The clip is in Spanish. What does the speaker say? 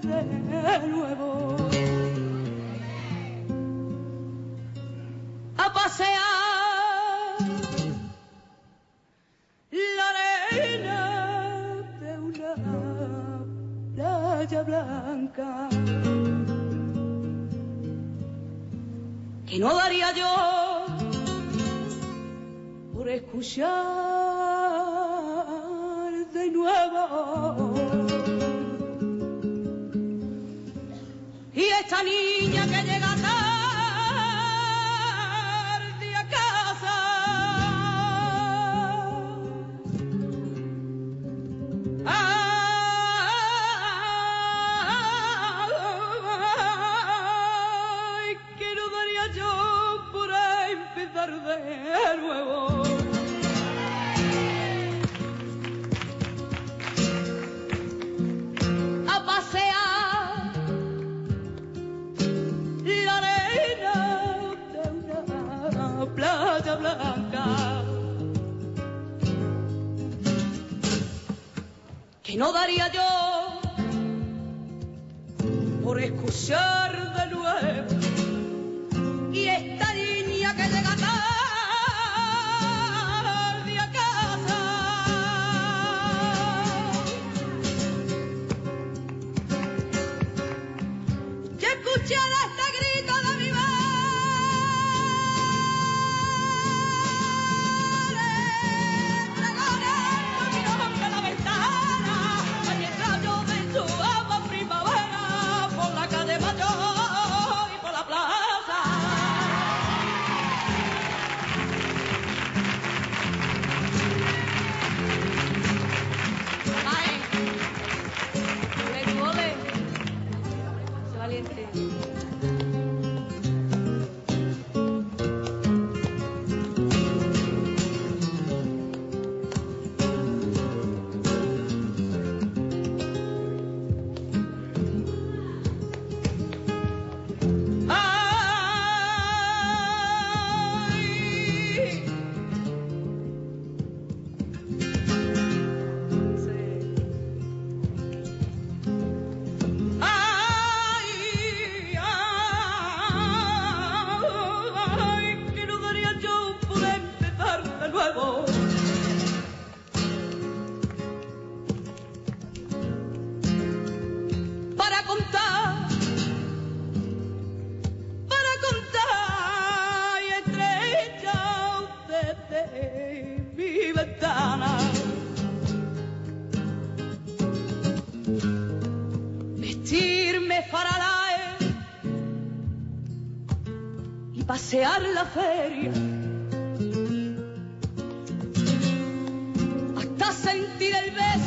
de nuevo a pasear la arena de una playa blanca que no daría yo por escuchar de nuevo. Y esta niña que llega tarde a casa, ay, que no daría yo por empezar de nuevo. A pasear la arena de una playa blanca que no daría yo por escuchar de nuevo. Y esta niña que llega tarde a casa, que escuché este grito de mi madre, pregonando mi nombre a la ventana, hay el rayo de su agua primavera, por la calle Mayor y por la plaza. Ay, ole, ole, ese valiente. Para contar y estrechado desde mi ventana, vestirme faralae y pasear la feria, hasta sentir el beso